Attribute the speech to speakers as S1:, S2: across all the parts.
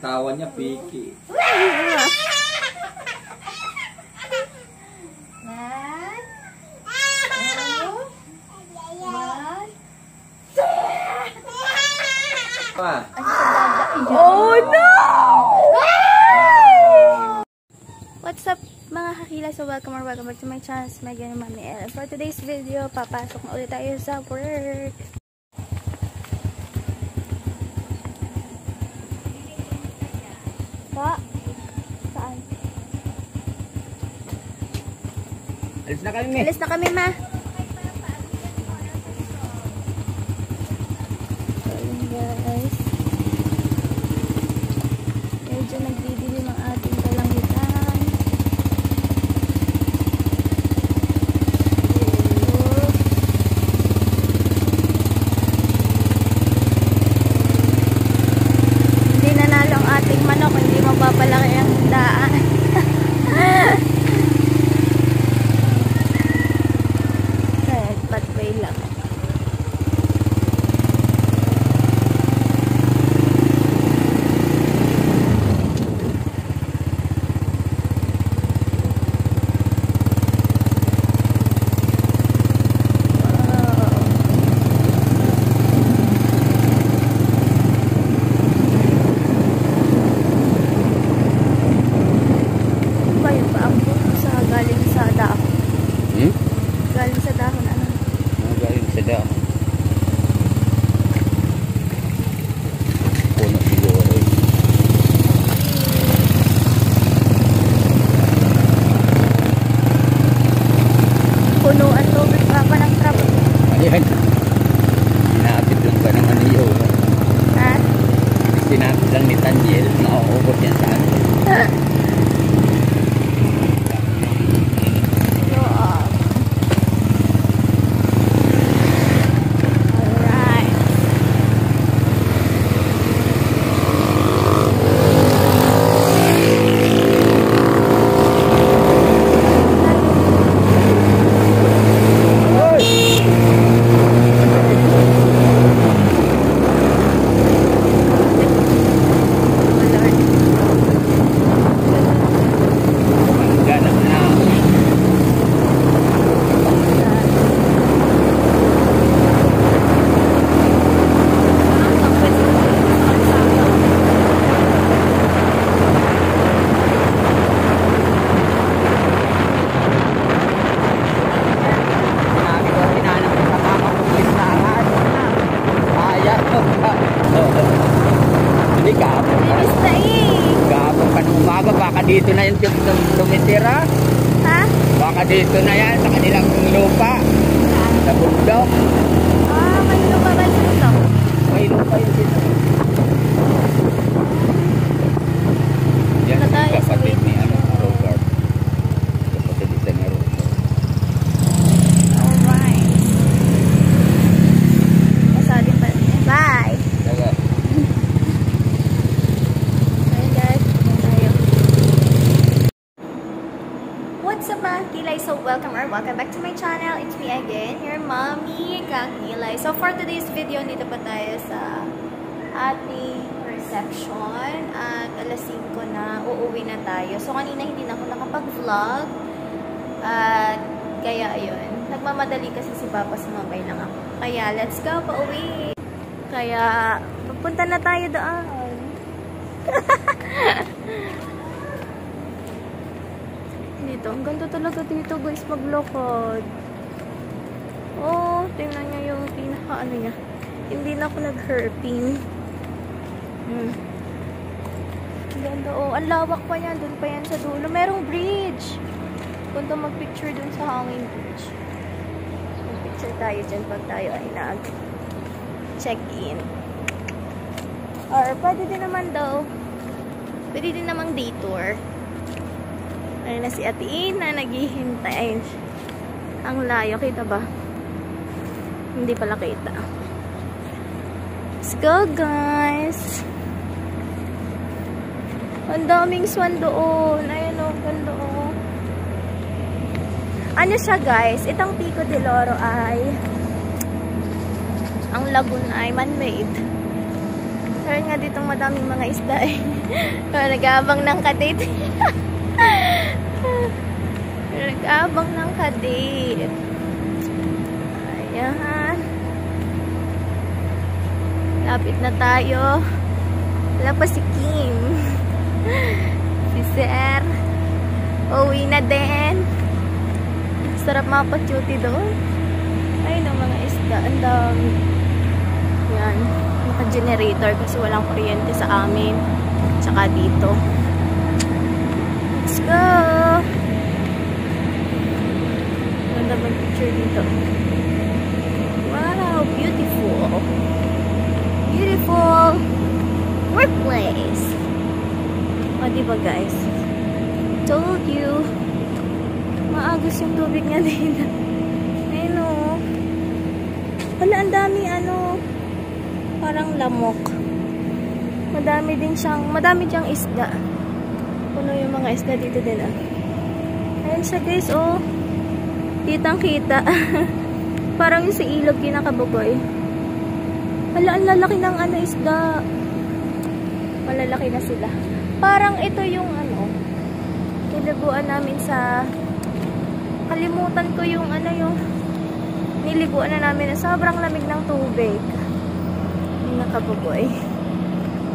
S1: tawa niya, piki.
S2: Oh no! What's up mga kakila? So welcome back to my channel, my Gano Mami El. For today's video, papasok na ulit tayo sa work. Pa? Saan?
S1: Alis na kami,
S2: Alis na kami, ma. Guys, medyo nagdidilim ang ating kalangitan. Hindi nanalo ang ating manok, hindi mapapalaki ang daan. Kahit patbay lang. Punuan to, pa ng trap.
S1: Ayan. Sinapit lang ba ng aniyo?
S2: Ha?
S1: Sinapit lang ni Tanyel. Nauubot yan sa akin. Dito na yung tumitira.
S2: Ha?
S1: Baka dito na yan sa kanilang lupa. Sa bundok.
S2: Ah, may lupa ba sa bundok?
S1: May lupa yun dito. Yan yung kapatid ni Robert. Kapatid isa ni Robert.
S2: Alright. Masabi pa niya. Bye!
S1: Daga.
S2: What's up mga kilay? So welcome back to my channel. It's me again, your mommy kakilay. So for today's video, dito pa tayo sa ating reception at alas 5 na, uuwi na tayo. So kanina hindi na ako nakapag-vlog at kaya ayun, nagmamadali kasi si Papa, sumabay lang ako. Kaya let's go, pauwi. Kaya pupunta na tayo doon. Dito, ang ganda talaga dito guys, maglakad. Oh, tingnan nyo yung pinaka ano niya. Hindi na ako nag-herping. Ang ganda, oh, ang lawak pa yan. Doon pa yan sa dulo. Merong bridge. Punta mag-picture dun sa hanging bridge. Mag-picture tayo dyan pag tayo ay nag-check-in. Or pwede din naman daw. Pwede din namang detour. Ayun na si Ate Ina, naghihintay. Ang layo, kita ba? Hindi pala kita. Let's go, guys! Ang daming swan doon. Ayun o, ganda o. Ano siya, guys? Itong Pico de Loro ay ang lagoon ay man-made. Meron nga ditong madaming mga isda eh. Nag-aabang ng kadate. Nag-aabang ng kadate. Ayan. Lapit na tayo. Wala pa si Kim. Si Sir. Uwi na din. Sarap mapachuti doon. Ayun ang mga isda. Ang dami. Yan. Naka-generator kasi walang kuryente sa amin. Tsaka dito. Let's go! Ganda mag picture dito. Wow! Beautiful! Beautiful workplace! O, diba guys? Told you. Maagos yung tubig niya dito. Ayun o. Wala, ang dami parang lamok. Madami diyang isda. Puno yung mga isda dito din ah. Ayun siya guys, oh. Kitang-kita. Parang yung sa ilog kinakabugoy. Wala, ang lalaki ng isda. Malalaki na sila. Parang ito yung niliguan namin sa kalimutan ko yung yung niliguan na namin na sobrang lamig ng tubig. Nakabugoy.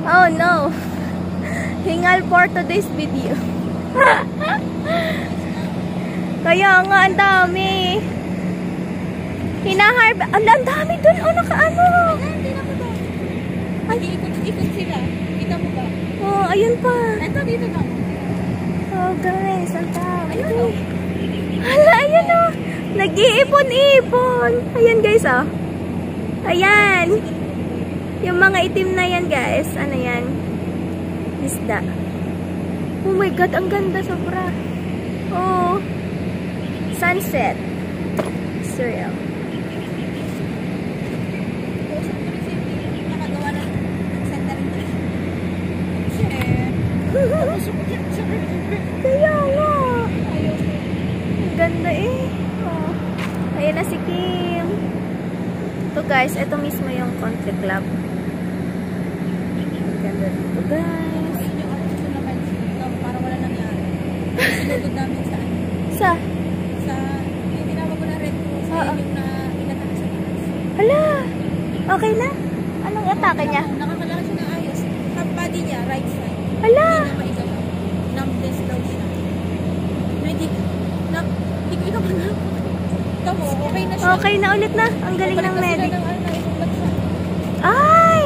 S2: Oh no! Hingal for today's video. Kaya nga, ang dami. Ang dami dun. Oh, nakaano.
S3: Ay, ikot sila. Kita mo ba?
S2: Oh, ayun pa.
S3: Ito, dito na.
S2: Oh, guys. Ang dami. Hala, ayun oh. Nag-iipon-ipon. Ayan guys, oh. Ayan. Yung mga itim na yan, guys. Ano yan? Isda. Oh my God, ang ganda sobra. Oh. Sunset. Surreal.
S3: Nakagawa na ng center rin.
S2: Kaya nga. Ang ganda eh. Oh. Ayan na si Kim. Ito guys, ito mismo yung country club. Ang ganda dito guys.
S3: Para wala nangyari. Sinugod namin
S2: Sa?
S3: yung tinawag ko na red cross. Yung na inatake sa taas.
S2: Hala! Okay na? Anong atake niya?
S3: Nakakalaki siya ng ayos. Top body niya, right side.
S2: Hala!
S3: Hindi na maigaw. Numbness daw siya. Hindi ko ikaw pa na. Tamo, okay na siya.
S2: Okay na ulit na. Ang galing ng medic.
S3: Ay!
S2: Ay!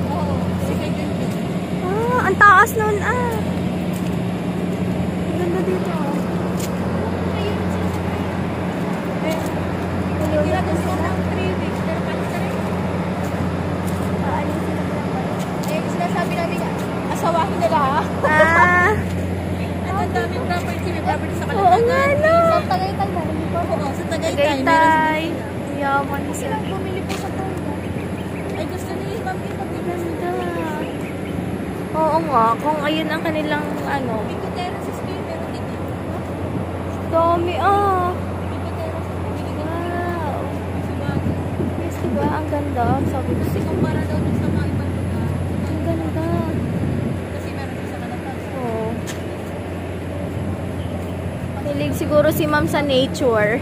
S3: Oo. Sige, ganyan.
S2: Ah, ang taas nun ah. Ang ganda dito.
S3: Ginagawa ko ng 3 weeks. Pero palis na rin. Eh, sinasabi namin, asawahin nila ha.
S2: Ah.
S3: Ang daming property. May property sa
S2: Oo
S3: Kalatagan.
S2: nga no.
S3: Sa Tagaytay na. Oo, sa Tagaytay.
S2: Tagaytay. Yaman
S3: Kasi
S2: sila.
S3: lang bumili po sa Tagaytay. Ay, gusto ni Ma'am yung pag-ibig.
S2: Ganda. Oo nga. Kung ayun ang kanilang
S3: Pico Terraces ko yun, pero dito.
S2: dami ah.
S3: Pico Terraces ko.
S2: Wow.
S3: Sa bagay.
S2: Yes, diba? Ang ganda. Sabi ko
S3: Kasi kumpara daw dun sa mga ibang lugar.
S2: ang ganda.
S3: Kasi meron siya sa Kalatagan.
S2: Oo. Hilig siguro si ma'am sa nature.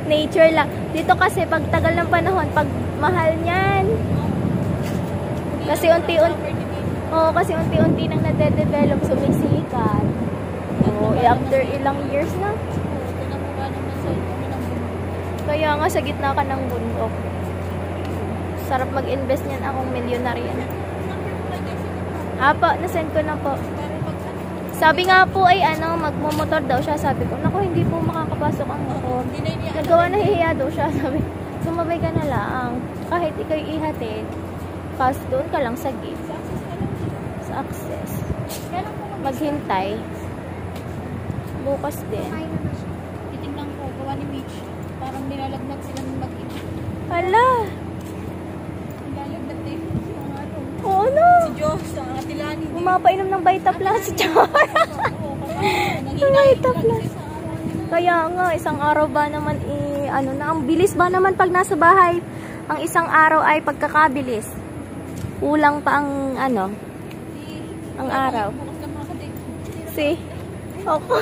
S2: Nature lang. Dito kasi pag tagal ng panahon, pag mahal niyan. Kasi kasi unti-unti nang nade-develop, sumisikat. Oo, after ilang years na. Kaya nga sa gitna ka ng bundok. Sarap mag-invest niyan, akong milyonarya na. Apo, nasend ko na po. Sabi nga po ay magmumotor daw siya. Sabi ko, naku, hindi po makakapasok ang motor. Nagawa na hihiya daw siya. Sabi, sumabay ka na lang. Kahit ikaw ihatid, pass doon ka lang sa gate. Sa access. Maghintay. Bukas din.
S3: Titingnan ko, gawa ni Mitch. Parang nilalagnat sila ng mag-ina.
S2: Hala!
S3: Nilalagnat na yun.
S2: Oo no!
S3: Si Diyos, sa Atilani.
S2: Umapainom ng Vita Plus. Vita Plus. Kaya nga, isang araw ba naman ang bilis ba naman pag nasa bahay? Ang isang araw ay pagkakabilis. Kulang pa ang ano, ang araw. See? Ako.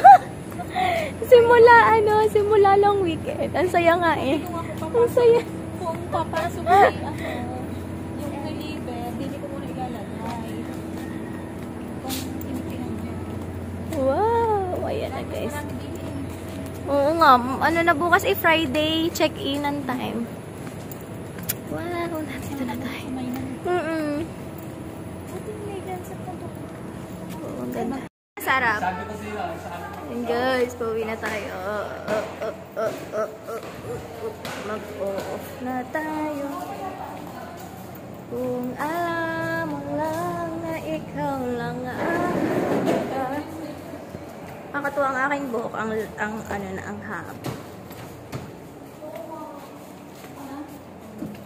S2: Simula lang weekend. Ang saya nga eh. Ang saya.
S3: Kung papasok yung reliever, hindi ko muna ilalagay. Kung tinitingnan niya.
S2: Wow! Ayan na guys. Oo nga. Ano na bukas eh, Friday. Check-in ang time. Wow! Nandito na tayo. Oo, ang ganda. Sarap. And guys, pauwi na tayo. Mag-off na tayo. Kung alam mo lang na ikaw lang nakakatuwa ang aking buhok, ang hab.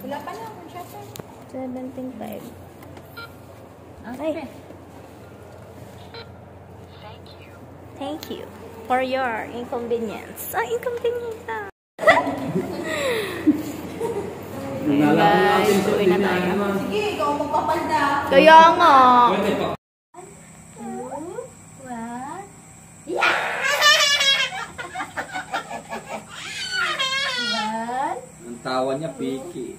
S3: Wala pa lang.
S2: 17.5.
S3: Okay.
S2: Thank you for your inconvenience. Inconvenience ah. Guys, uwi na tayo.
S3: Sige, ikaw magpapanda.
S2: Kaya nga.
S1: Ang tawa niya, Piki.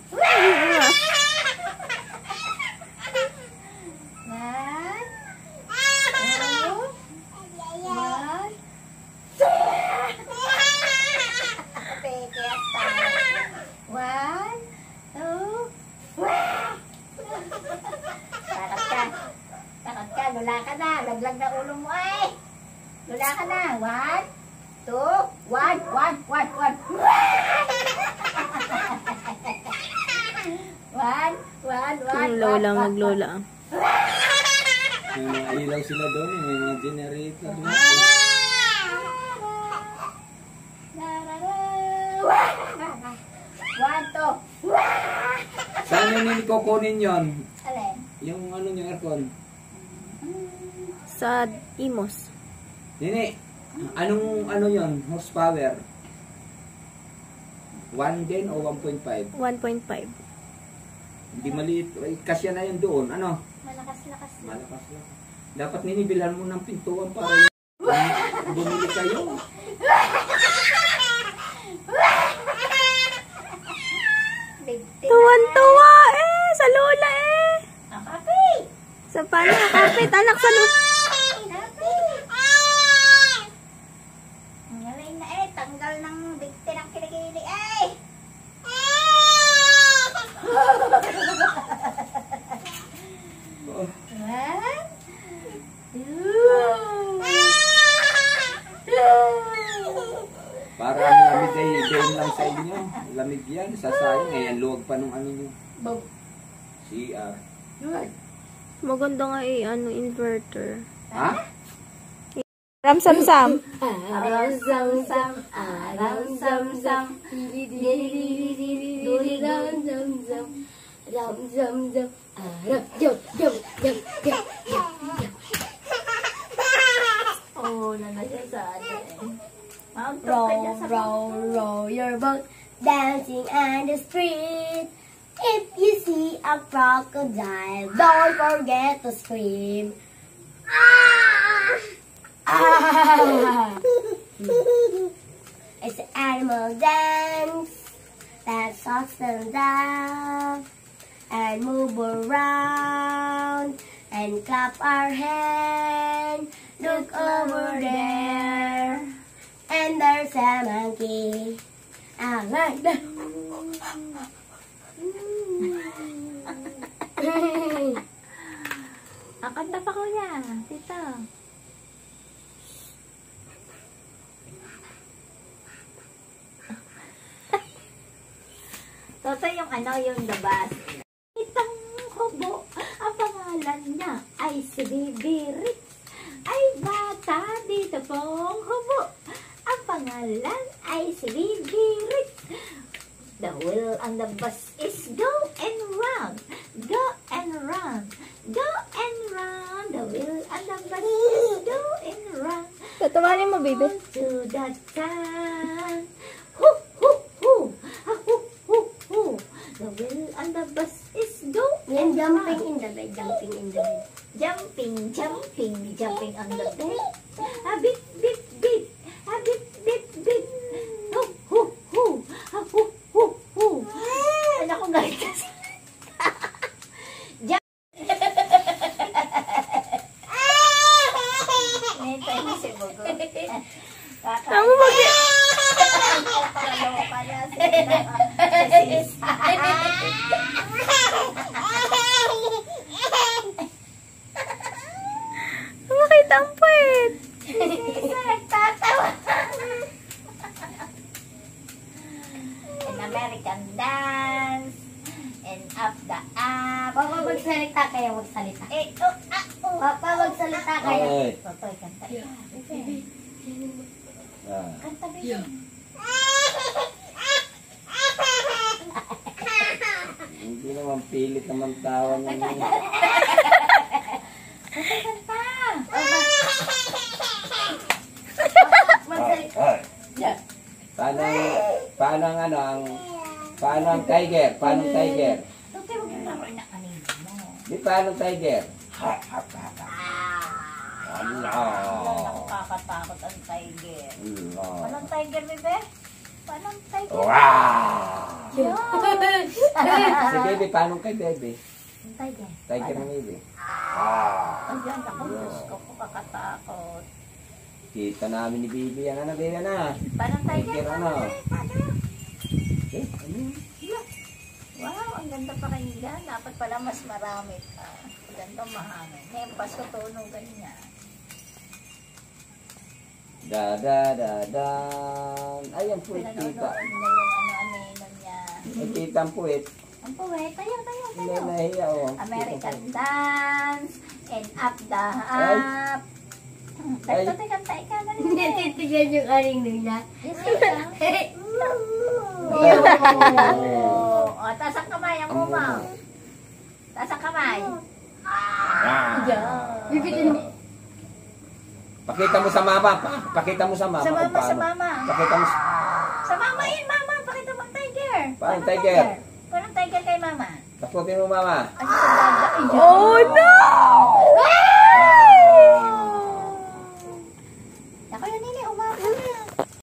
S4: Lula ka na. Laglag na ulo mo ay. Lula ka na. 1, 2, 1, 1, 1, 1. 1, 1, 1, 1.
S2: Lola, maglola.
S1: May mga ilaw sila doon. May mga generator.
S4: 1, 2.
S1: Saan yung kukunin yun?
S4: Alin?
S1: Yung ano yung aircon?
S2: Sa Imos.
S1: Nini, anong ano yun? Horsepower? 1 din o 1.5?
S2: 1.5.
S1: Hindi maliit. Kasya na yun doon. Ano?
S4: Malakas-lakas na.
S1: Malakas lang. Dapat ninibilan mo ng pintuan para bumili kayo.
S2: Tuwan-tuwa eh! Sa lola eh!
S4: Kapi!
S2: Sa paano kakapit? Anak sa lola.
S4: Kapi! Ang galing na eh. Tanggal ng bigti ng kilikili eh.
S1: Oh.
S4: 1, 2.
S1: Para lamig ay doon lang sa inyo. Lamig yan. Sasayang. Ayan, luwag pa nung ano nyo. CR.
S2: Maganda nga eh, inverter.
S1: Ha?
S2: Ram-sam-sam.
S4: Aram-sam-sam, aram-sam-sam, di-di-di-di-di-di-di-ram-sam-sam, ram-sam-sam, aram-yum-yum-yum-yum-yum. Oh, nanasya sa atin. Row, row, row your boat, dancing on the street. If you see a crocodile, don't forget to scream. It's an animal dance that sucks them down and move around and clap our hands. Look over there, and there's a monkey. I like that. Kanta pa ko niya, tita. Toto yung yung labas. Itang hubo, ang pangalan niya ay si Bibirit. Ay bata, dito pong hubo. Ang pangalan ay si Bibirit. The wheel on the bus is go and run. Go and run. Go and run. The wheel on the bus is go and run.
S2: Tatawanin mo, baby.
S4: To the town. Hoo, hoo, hoo. Ha, hoo, hoo, hoo. The wheel on the bus is go Yan, jumping in the bed, jumping in the bed. Jumping, jumping, jumping on the bed. Bip, bip, bip. Bip, bip, bip. Hu, hu, hu. Hu, hu, hu. Ano kong galit kasi? Nintay mo si Bugo.
S2: Tama ba?
S4: Kakaloka na si
S2: Makita ang puwet.
S4: Isa nagtatawa. An American dance. And up the up. Papa, magsalita kayo, magsalita. Papa, magsalita kayo.
S1: Ay.
S4: Papa, kanta. Kanta ba yun?
S1: Hindi naman pilit naman tawa niya.
S4: Papa, kanta. Magsalita.
S1: Paano ang tiger? Paano ang tiger?
S4: Tuti, huwag yung naman na kanina mo.
S1: Di paano ang tiger?
S4: Wala nakakatakot ang tiger. Paano ang tiger, bebe? Paano ang tiger?
S1: Si baby, paano kay baby?
S4: Ang tiger.
S1: Tiger ng baby.
S4: Ayan, ako, Diyos ko, kakatakot.
S1: Kita namin ni baby ang ano, baby na.
S4: Paano ang tiger?
S1: Tiger ano?
S4: Paano?
S1: Ano?
S4: Wow, ang ganda pa kanila. Dapat pala mas marami ka. Ang ganda mahangin. Ngayon, Pasko tunugan niya.
S1: Ay, ang puwit
S4: Pinanonood
S1: kita.
S4: nila yung ano-ano niya.
S1: Ay, kita ang puwit.
S4: Ang puwet, tayo.
S1: Hindi nahiya, oh.
S4: American dance and up the up.
S1: Ay.
S4: Kanta ikaw na rin.
S3: Titigan yung aring nila.
S4: Yes, ikaw. O, taas ang kamay, ang umaw. Taas ang kamay.
S3: Bibitin mo.
S1: Pakita mo sa mama. Pakita mo sa mama.
S4: Sa mama,
S1: kung paano.
S4: sa mama.
S1: Pakita mo sa...
S4: Sa mama yun, mama. Pakita mo ang tiger.
S1: Paano tiger?
S4: Paano tiger kay mama?
S1: Takutin mo mama.
S4: Ano sa dada?
S2: Oh no!